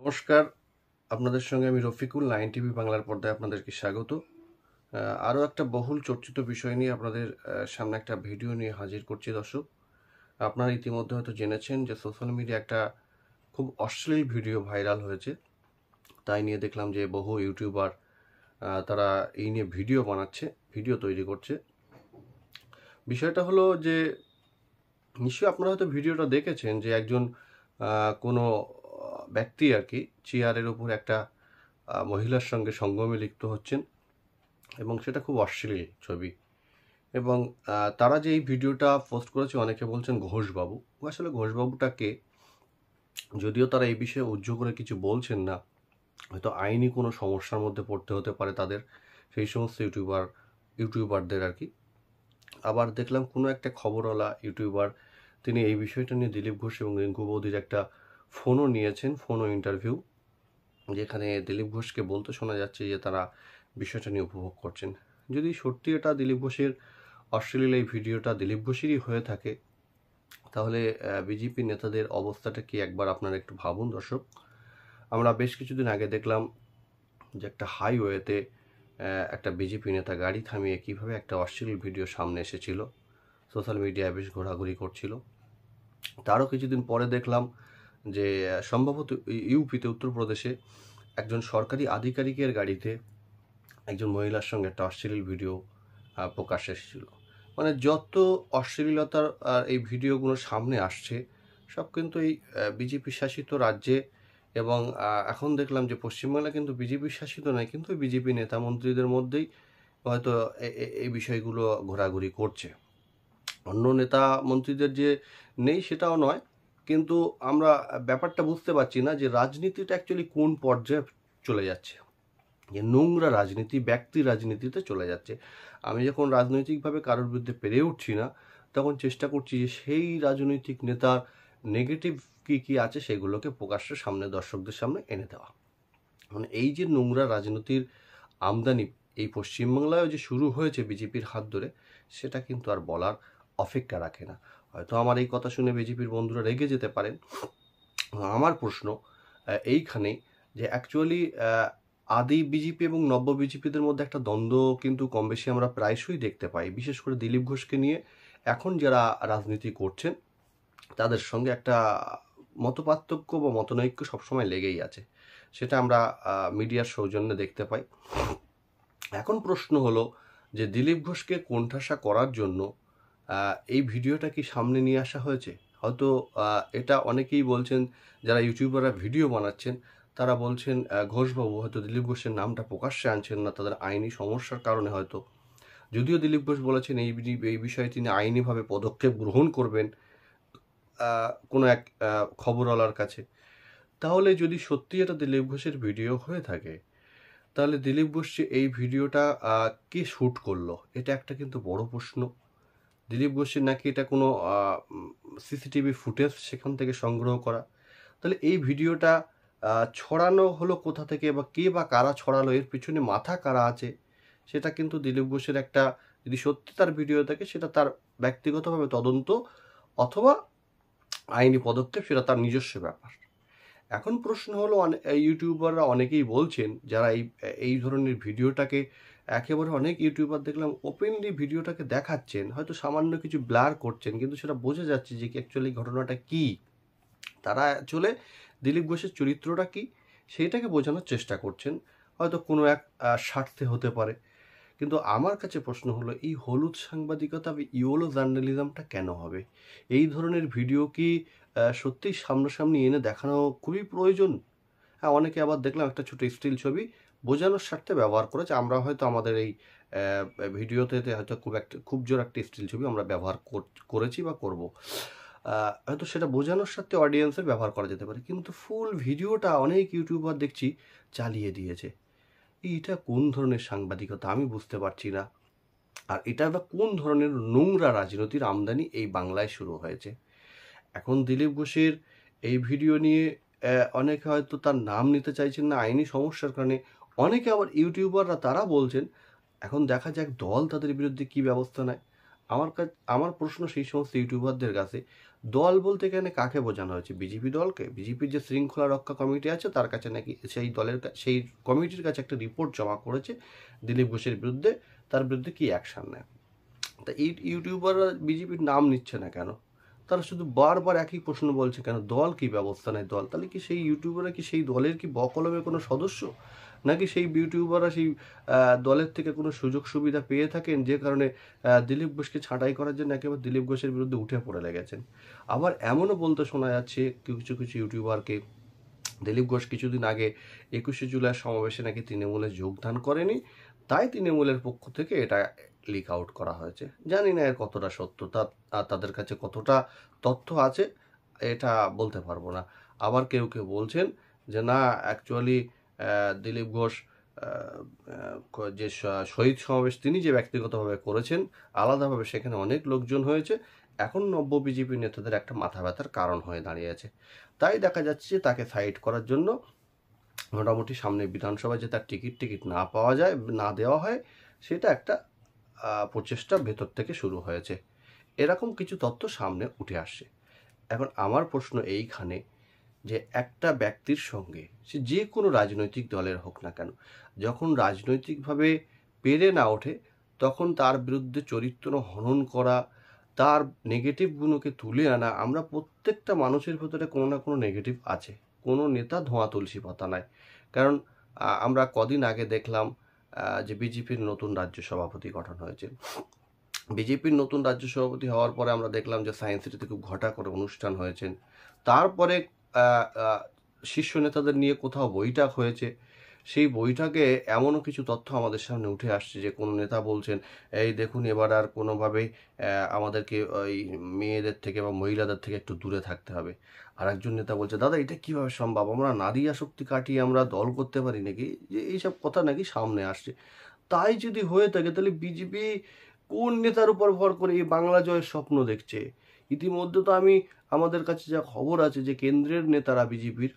নমস্কার, আপনাদের সঙ্গে আমি রফিকুল। 9 টিভি বাংলার পর্দায় আপনাদেরকে স্বাগত। আরও একটা বহুল চর্চিত বিষয় নিয়ে আপনাদের সামনে একটা ভিডিও নিয়ে হাজির করছি দর্শক। আপনারা ইতিমধ্যে হয়তো জেনেছেন যে সোশ্যাল মিডিয়া একটা খুব অশ্লীল ভিডিও ভাইরাল হয়েছে। তাই নিয়ে দেখলাম যে বহু ইউটিউবার তারা এই নিয়ে ভিডিও বানাচ্ছে, ভিডিও তৈরি করছে। বিষয়টা হলো যে নিশ্চয়ই আপনারা হয়তো ভিডিওটা দেখেছেন যে একজন কোনো ব্যক্তি আর কি চেয়ারের উপর একটা মহিলার সঙ্গে সঙ্গমে লিপ্ত হচ্ছেন এবং সেটা খুব অশ্লীল ছবি। এবং তারা যে এই ভিডিওটা পোস্ট করেছে অনেকে বলছেন ঘোষবাবু। আসলে ঘোষবাবুটা কে? যদিও তারা এই বিষয়ে উজ্জ্ব করে কিছু বলছেন না, হয়তো আইনি কোনো সমস্যার মধ্যে পড়তে হতে পারে তাদের, সেই সমস্ত ইউটিউবারদের আর কি। আবার দেখলাম কোনো একটা খবরওয়ালা ইউটিউবার তিনি এই বিষয়টা নিয়ে দিলীপ ঘোষ এবং রিঙ্কু বৌদির একটা ফোনও নিয়েছেন, ফোনও ইন্টারভিউ, যেখানে দিলীপ ঘোষকে বলতে শোনা যাচ্ছে যে তারা বিষয়টা নিয়ে উপভোগ করছেন। যদি সত্যি এটা দিলীপ ঘোষের অশ্লীল এই ভিডিওটা দিলীপ ঘোষেরই হয়ে থাকে, তাহলে বিজেপি নেতাদের অবস্থাটা কি একবার আপনারা একটু ভাবুন দর্শক। আমরা বেশ কিছুদিন আগে দেখলাম যে একটা হাইওয়েতে একটা বিজেপি নেতা গাড়ি থামিয়ে কিভাবে একটা অশ্লীল ভিডিও সামনে এসেছিল, সোশ্যাল মিডিয়ায় বেশ ঘোরাঘুরি করছিল। তারও কিছুদিন পরে দেখলাম যে সম্ভবত ইউপিতে, উত্তরপ্রদেশে একজন সরকারি আধিকারিকের গাড়িতে একজন মহিলার সঙ্গে একটা অশ্লীল ভিডিও প্রকাশ এসেছিল। মানে যত অশ্লীলতার এই ভিডিওগুলো সামনে আসছে সব কিন্তু এই বিজেপি শাসিত রাজ্যে, এবং এখন দেখলাম যে পশ্চিমবাংলা কিন্তু বিজেপি শাসিত নয়, কিন্তু বিজেপি নেতা মন্ত্রীদের মধ্যেই হয়তো এই বিষয়গুলো ঘোরাঘুরি করছে। অন্য নেতা মন্ত্রীদের যে নেই সেটাও নয়, কিন্তু আমরা ব্যাপারটা বুঝতে পারছি না যে রাজনীতিটা অ্যাকচুয়ালি কোন পর্যায়ে চলে যাচ্ছে। যে নোংরা রাজনীতি, ব্যক্তি রাজনীতিতে চলে যাচ্ছে। আমি যখন রাজনৈতিকভাবে কারোর বিরুদ্ধে পেরে উঠছি না, তখন চেষ্টা করছি যে সেই রাজনৈতিক নেতার নেগেটিভ কী আছে সেগুলোকে প্রকাশ্যে সামনে, দর্শকদের সামনে এনে দেওয়া। মানে এই যে নোংরা রাজনীতির আমদানি এই পশ্চিমবাংলায় যে শুরু হয়েছে বিজেপির হাত ধরে, সেটা কিন্তু আর বলার অপেক্ষা রাখে না। হয়তো আমার এই কথা শুনে বিজেপির বন্ধুরা রেগে যেতে পারেন। আমার প্রশ্ন এইখানেই যে অ্যাকচুয়ালি আদি বিজেপি এবং নব্য বিজেপিদের মধ্যে একটা দ্বন্দ্ব কিন্তু কম বেশি আমরা প্রায়শই দেখতে পাই। বিশেষ করে দিলীপ ঘোষকে নিয়ে এখন যারা রাজনীতি করছেন তাদের সঙ্গে একটা মতপার্থক্য বা মতনৈক্য সবসময় লেগেই আছে, সেটা আমরা মিডিয়ার সৌজন্যে দেখতে পাই। এখন প্রশ্ন হলো যে দিলীপ ঘোষকে কোণঠাসা করার জন্য এই ভিডিওটা কি সামনে নিয়ে আসা হয়েছে? হয়তো এটা অনেকেই বলছেন, যারা ইউটিউবাররা ভিডিও বানাচ্ছেন তারা বলছেন ঘোষবাবু হয়তো দিলীপ ঘোষের নামটা প্রকাশ্যে আনছেন না তাদের আইনি সমস্যার কারণে হয়তো। যদিও দিলীপ ঘোষ বলেছেন এই বিষয়ে তিনি আইনিভাবে পদক্ষেপ গ্রহণ করবেন কোনো এক খবরওয়ালার কাছে। তাহলে যদি সত্যি এটা দিলীপ ঘোষের ভিডিও হয়ে থাকে, তাহলে দিলীপ ঘোষ যে এই ভিডিওটা কে শ্যুট করলো, এটা একটা কিন্তু বড় প্রশ্ন। দিলীপ ঘোষের নাকি এটা কোনো সিসিটিভি ফুটেজ সেখান থেকে সংগ্রহ করা। তাহলে এই ভিডিওটা ছড়ানো হলো কোথা থেকে, বা কে বা কারা ছড়ালো, এর পিছনে মাথা কারা আছে, সেটা কিন্তু দিলীপ ঘোষের একটা, যদি সত্যি তার ভিডিও থাকে সেটা তার ব্যক্তিগতভাবে তদন্ত অথবা আইনি পদক্ষেপ, সেটা তার নিজস্ব ব্যাপার। এখন প্রশ্ন হলো ইউটিউবাররা অনেকেই বলছেন যারা এই ধরনের ভিডিওটাকে একেবারে, অনেক ইউটিউবার দেখলাম ওপেনলি ভিডিওটাকে দেখাচ্ছেন, হয়তো সামান্য কিছু ব্লার করছেন, কিন্তু সেটা বোঝা যাচ্ছে যে অ্যাকচুয়ালি ঘটনাটা কি। তারা চলে দিলীপ ঘোষের চরিত্রটা কি সেইটাকে বোঝানোর চেষ্টা করছেন, হয়তো কোনো এক স্বার্থে হতে পারে। কিন্তু আমার কাছে প্রশ্ন হলো, এই হলুদ সাংবাদিকতা বা ইয়োলো জার্নালিজমটা কেন হবে? এই ধরনের ভিডিও কি সত্যিই সামনাসামনি এনে দেখানো খুবই প্রয়োজন? হ্যাঁ, অনেকে আবার দেখলাম একটা ছোটো স্টিল ছবি বোঝানোর স্বার্থে ব্যবহার করেছে। আমরা হয়তো আমাদের এই ভিডিওতে হয়তো খুব জোর একটা স্টিল ছবি আমরা ব্যবহার করেছি বা করব, হয়তো সেটা বোঝানোর স্বার্থে অডিয়েন্সের ব্যবহার করা যেতে পারে, কিন্তু ফুল ভিডিওটা অনেক ইউটিউবার দেখছি চালিয়ে দিয়েছে। এইটা কোন ধরনের সাংবাদিকতা আমি বুঝতে পারছি না। আর এটা বা কোন ধরনের নোংরা রাজনীতির আমদানি এই বাংলায় শুরু হয়েছে। এখন দিলীপ ঘোষের এই ভিডিও নিয়ে অনেকে হয়তো তার নাম নিতে চাইছেন না আইনি সমস্যার কারণে, অনেকে আবার ইউটিউবাররা তারা বলছেন এখন দেখা যাক দল তাদের বিরুদ্ধে কি ব্যবস্থা নেয়। আমার প্রশ্ন সেই সমস্ত ইউটিউবারদের কাছে, দল বলতে এখানে কাকে বোঝানো হয়েছে? বিজেপি দলকে? বিজেপির যে শৃঙ্খলা রক্ষা কমিটি আছে তার কাছে নাকি সেই কমিটির কাছে একটা রিপোর্ট জমা করেছে দিলীপ ঘোষের বিরুদ্ধে, তার বিরুদ্ধে কি অ্যাকশান নেয়। তা এই ইউটিউবাররা বিজেপির নাম নিচ্ছে না কেন? তারা শুধু বারবার একই প্রশ্ন বলছে কেন? দল কি ব্যবস্থা নেয়? দল তাহলে কি সেই ইউটিউবাররা কি সেই দলের কি বকলমে কোনো সদস্য, নাকি সেই ইউটিউবাররা সেই দলের থেকে কোনো সুযোগ সুবিধা পেয়ে থাকেন যে কারণে দিলীপ ঘোষকে ছাঁটাই করার জন্য একেবারে দিলীপ ঘোষের বিরুদ্ধে উঠে পড়ে লেগেছেন? আবার এমনও বলতে শোনা যাচ্ছে কিছু কিছু ইউটিউবারকে, দিলীপ ঘোষ কিছুদিন আগে 21শে জুলাই সমাবেশে নাকি তৃণমূলে যোগদান করেনি, তাই তৃণমূলের পক্ষ থেকে এটা লিক আউট করা হয়েছে। জানি না এর কতটা সত্যতা, তাদের কাছে কতটা তথ্য আছে এটা বলতে পারবো না। আবার কেউ কেউ বলছেন যে না, অ্যাকচুয়ালি দিলীপ ঘোষ যে শহীদ সমাবেশ তিনি যে ব্যক্তিগতভাবে করেছেন, আলাদাভাবে সেখানে অনেক লোকজন হয়েছে, এখন নব্য বিজেপি নেতাদের একটা মাথা ব্যথার কারণ হয়ে দাঁড়িয়েছে। তাই দেখা যাচ্ছে যে তাকে সাইড করার জন্য মোটামুটি সামনে বিধানসভায় যে তার টিকিট না পাওয়া যায়, না দেওয়া হয়, সেটা একটা প্রচেষ্টা ভেতর থেকে শুরু হয়েছে। এরকম কিছু তথ্য সামনে উঠে আসছে। এখন আমার প্রশ্ন এইখানে যে একটা ব্যক্তির সঙ্গে সে যে কোনো রাজনৈতিক দলের হোক না কেন, যখন রাজনৈতিকভাবে পেরে না ওঠে তখন তার বিরুদ্ধে চরিত্র হনন করা, তার নেগেটিভ গুণকে তুলে আনা। আমরা প্রত্যেকটা মানুষের ভেতরে কোনো না কোনো নেগেটিভ আছে, কোনো নেতা ধোঁয়া তুলসী পাতা নয়। কারণ আমরা কদিন আগে দেখলাম যে বিজেপির নতুন রাজ্য সভাপতি গঠন হয়েছে। বিজেপির নতুন রাজ্য সভাপতি হওয়ার পরে আমরা দেখলাম যে সায়েন্স সিটিতে খুব ঘটা করে অনুষ্ঠান হয়েছেন। তারপরে শীর্ষ নেতাদের নিয়ে কোথাও বৈঠক হয়েছে। সেই বৈঠকে এমনও কিছু তথ্য আমাদের সামনে উঠে আসছে যে কোনো নেতা বলছেন, এই দেখুন এবার আর কোনোভাবেই আমাদেরকে ওই মেয়েদের থেকে বা মহিলাদের থেকে একটু দূরে থাকতে হবে। আর একজন নেতা বলছে, দাদা এটা কীভাবে সম্ভব? আমরা নারী আসক্তি কাটিয়ে আমরা দল করতে পারি নাকি? যে এইসব কথা নাকি সামনে আসছে। তাই যদি হয়ে থাকে তাহলে বিজেপি কোন নেতার উপর ভর করে এই বাংলা জয়ের স্বপ্ন দেখছে? ইতিমধ্যে তো আমাদের কাছে যা খবর আছে যে কেন্দ্রের নেতারা বিজেপির,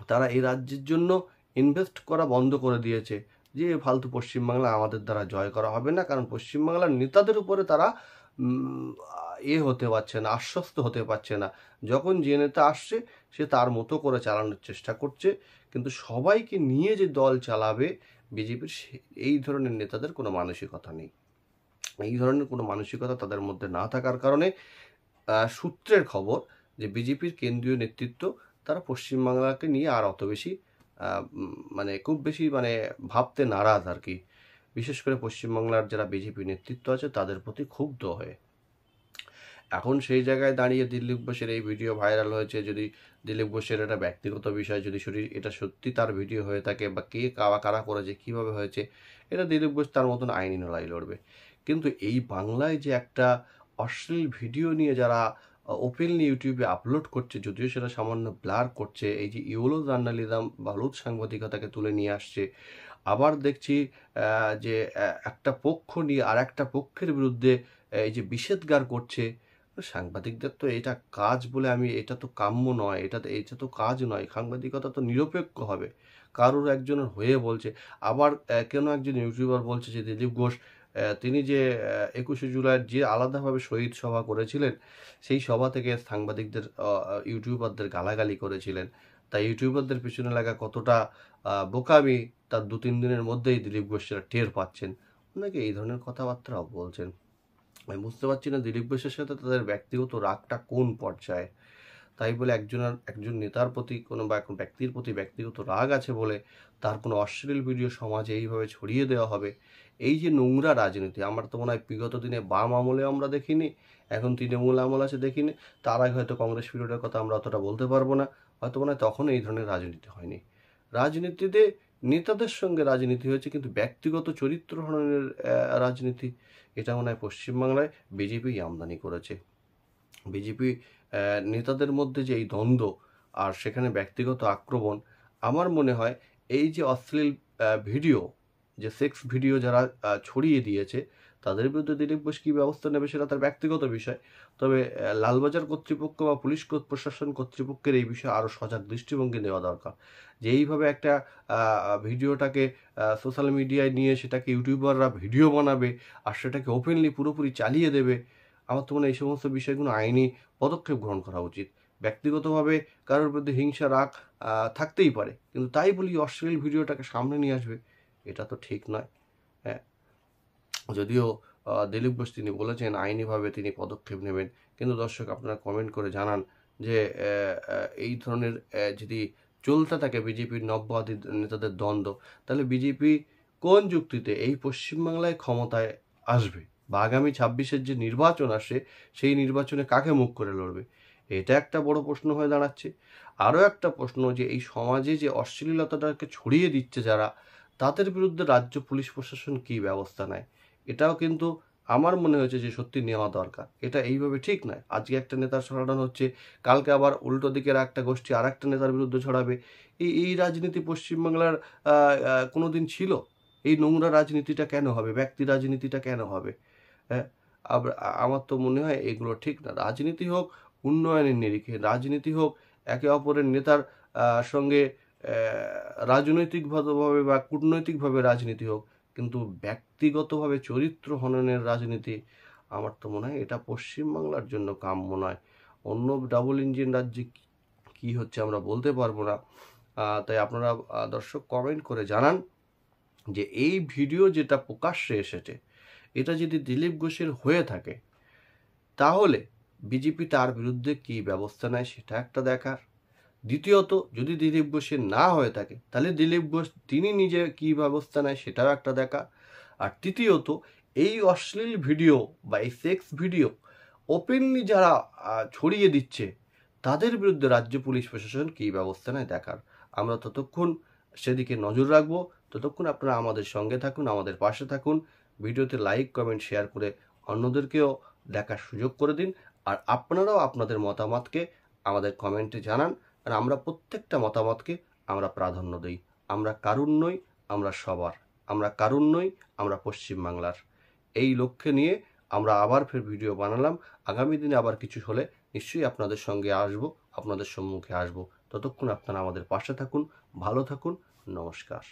তারা এই রাজ্যের জন্য ইনভেস্ট করা বন্ধ করে দিয়েছে যে ফালতু পশ্চিমবাংলা আমাদের দ্বারা জয় করা হবে না, কারণ পশ্চিমবাংলার নেতাদের উপরে তারা হতে পারছে না, আশ্বস্ত হতে পারছে না। যখন যে নেতা আসছে সে তার মতো করে চালানোর চেষ্টা করছে, কিন্তু সবাইকে নিয়ে যে দল চালাবে বিজেপির, এই ধরনের নেতাদের কোনো মানসিকতা নেই। এই ধরনের কোনো মানসিকতা তাদের মধ্যে না থাকার কারণে সূত্রের খবর যে বিজেপির কেন্দ্রীয় নেতৃত্ব তারা পশ্চিমবাংলাকে নিয়ে আর অত বেশি খুব বেশি ভাবতে নারাজ আর কি। বিশেষ করে পশ্চিমবাংলার যারা বিজেপি নেতৃত্ব আছে তাদের প্রতি ক্ষুব্ধ হয়ে। এখন সেই জায়গায় দাঁড়িয়ে দিলীপ ঘোষের এই ভিডিও ভাইরাল হয়েছে। যদি দিলীপ ঘোষের এটা ব্যক্তিগত বিষয়, যদি এটা সত্যি তার ভিডিও হয়ে থাকে বা কে কারা করেছে, কীভাবে হয়েছে, এটা দিলীপ ঘোষ তার মতন আইনি লড়াই লড়বে। কিন্তু এই বাংলায় যে একটা অশ্লীল ভিডিও নিয়ে যারা ওপেনলি ইউটিউবে আপলোড করছে, যদিও সেটা সামান্য ব্লার করছে, এই যে ইউলো জার্নালিজম বা হলুদ সাংবাদিকতাকে তুলে নিয়ে আসছে। আবার দেখছি যে একটা পক্ষ নিয়ে আর একটা পক্ষের বিরুদ্ধে এই যে বিষেধগার করছে। সাংবাদিকদের তো এটা কাজ বলে এটা তো কাম্য নয়, এটা তো কাজ নয়। সাংবাদিকতা তো নিরপেক্ষ হবে, কারোর একজনের হয়ে বলছে। আবার কেন একজন ইউটিউবার বলছে যে দিলীপ ঘোষ তিনি যে 21শে জুলাইয়ের যে আলাদাভাবে শহীদ সভা করেছিলেন, সেই সভা থেকে সাংবাদিকদের ইউটিউবারদের গালাগালি করেছিলেন। তাই ইউটিউবারদের পিছনে লাগা কতটা বোকামি তার 2-3 দিনের মধ্যেই দিলীপ ঘোষ সেটা টের পাচ্ছেন। অনেকে এই ধরনের কথাবার্তাও বলছেন। আমি বুঝতে পারছি না দিলীপ ঘোষের সাথে তাদের ব্যক্তিগত রাগটা কোন পর্যায়ে। তাই বলে একজন নেতার প্রতি কোনো বা কোনো ব্যক্তির প্রতি ব্যক্তিগত রাগ আছে বলে তার কোনো অশ্লীল ভিডিও সমাজে এইভাবে ছড়িয়ে দেওয়া হবে। এই যে নোংরা রাজনীতি, আমার তো মনে হয় বিগত দিনে বাম আমলেও আমরা দেখিনি, এখন তৃণমূল আমল আছে দেখিনি, তার আগে হয়তো কংগ্রেস পিরিয়ডের কথা আমরা অতটা বলতে পারবো না, হয়তো মনে হয় তখন এই ধরনের রাজনীতি হয়নি। রাজনীতিতে নেতাদের সঙ্গে রাজনীতি হয়েছে, কিন্তু ব্যক্তিগত চরিত্র হননের রাজনীতি এটা মনে হয় পশ্চিমবাংলায় বিজেপি আমদানি করেছে। বিজেপি নেতাদের মধ্যে যে এই দ্বন্দ্ব আর সেখানে ব্যক্তিগত আক্রমণ, আমার মনে হয় এই যে অশ্লীল ভিডিও, যে সেক্স ভিডিও যারা ছড়িয়ে দিয়েছে তাদের বিরুদ্ধে দিলীপ ঘোষ কী ব্যবস্থা নেবে সেটা তার ব্যক্তিগত বিষয়। তবে লালবাজার কর্তৃপক্ষ বা পুলিশ প্রশাসন কর্তৃপক্ষের এই বিষয়ে আরও সজাগ দৃষ্টিভঙ্গি নেওয়া দরকার। যে এইভাবে একটা ভিডিওটাকে সোশ্যাল মিডিয়ায় নিয়ে সেটাকে ইউটিউবাররা ভিডিও বানাবে আর সেটাকে ওপেনলি পুরোপুরি চালিয়ে দেবে, আমার তো মনে হয় এই সমস্ত বিষয়গুলো আইনি পদক্ষেপ গ্রহণ করা উচিত। ব্যক্তিগতভাবে কারোর প্রতি হিংসা রাগ থাকতেই পারে, কিন্তু তাই বলি অশ্লীল ভিডিওটাকে সামনে নিয়ে আসবে, এটা তো ঠিক নয়। হ্যাঁ, যদিও দিলীপ ঘোষ তিনি বলেছেন আইনিভাবে তিনি পদক্ষেপ নেবেন, কিন্তু দর্শক আপনারা কমেন্ট করে জানান যে এই ধরনের যদি চলতে থাকে বিজেপির নব্যবাদী নেতাদের দ্বন্দ্ব, তাহলে বিজেপি কোন যুক্তিতে এই পশ্চিমবাংলায় ক্ষমতায় আসবে, বা আগামী 26-এর যে নির্বাচন আসে সেই নির্বাচনে কাকে মুখ করে লড়বে? এটা একটা বড় প্রশ্ন হয়ে দাঁড়াচ্ছে। আরও একটা প্রশ্ন, যে এই সমাজে যে অশ্লীলতাটাকে ছড়িয়ে দিচ্ছে যারা, তাদের বিরুদ্ধে রাজ্য পুলিশ প্রশাসন কী ব্যবস্থা নেয়, এটাও কিন্তু আমার মনে হয়েছে যে সত্যি নেওয়া দরকার। এটা এইভাবে ঠিক নয়। আজকে একটা নেতার ছড়ানো হচ্ছে, কালকে আবার উল্টো দিকের একটা গোষ্ঠী আর একটা নেতার বিরুদ্ধে ছড়াবে। এই রাজনীতি পশ্চিমবাংলার কোনো দিন ছিল? এই নোংরা রাজনীতিটা কেন হবে? ব্যক্তি রাজনীতিটা কেন হবে? হ্যাঁ, আমার তো মনে হয় এগুলো ঠিক না। রাজনীতি হোক উন্নয়নের নিরিখে, রাজনীতি হোক একে অপরের নেতার সঙ্গে রাজনৈতিকভাবে বা কূটনৈতিকভাবে রাজনীতি হোক, কিন্তু ব্যক্তিগতভাবে চরিত্র হননের রাজনীতি আমার তো মনে হয় এটা পশ্চিমবাংলার জন্য কাম্য নয়। অন্য ডাবল ইঞ্জিন রাজ্যে কী হচ্ছে আমরা বলতে পারবো না। তাই আপনারা দর্শক কমেন্ট করে জানান যে এই ভিডিও যেটা প্রকাশ্যে এসেছে, এটা যদি দিলীপ ঘোষের হয়ে থাকে, তাহলে বিজেপি তার বিরুদ্ধে কী ব্যবস্থা নেয় সেটা একটা দেখার। দ্বিতীয়ত, যদি দিলীপ ঘোষের না হয়ে থাকে, তাহলে দিলীপ ঘোষ তিনি নিজে কী ব্যবস্থা নেয় সেটাও একটা দেখা। আর তৃতীয়ত, এই অশ্লীল ভিডিও বা এই সেক্স ভিডিও ওপেনলি যারা ছড়িয়ে দিচ্ছে, তাদের বিরুদ্ধে রাজ্য পুলিশ প্রশাসন কী ব্যবস্থা নেয় দেখার। আমরা ততক্ষণ সেদিকে নজর রাখবো। ততক্ষণ আপনারা আমাদের সঙ্গে থাকুন, আমাদের পাশে থাকুন। ভিডিওতে লাইক কমেন্ট শেয়ার করে অন্যদেরকেও দেখার সুযোগ করে দিন। আর আপনারাও আপনাদের মতামতকে আমাদের কমেন্টে জানান। আর আমরা প্রত্যেকটা মতামতকে আমরা প্রাধান্য দিই। আমরা কারুর নই, আমরা সবার। আমরা কারুর নই, আমরা পশ্চিমবাংলার। এই লক্ষ্যে নিয়ে আমরা আবার ফের ভিডিও বানালাম। আগামী দিনে আবার কিছু হলে নিশ্চয়ই আপনাদের সঙ্গে আসবো, আপনাদের সম্মুখে আসবো। ততক্ষণ আপনারা আমাদের পাশে থাকুন, ভালো থাকুন। নমস্কার।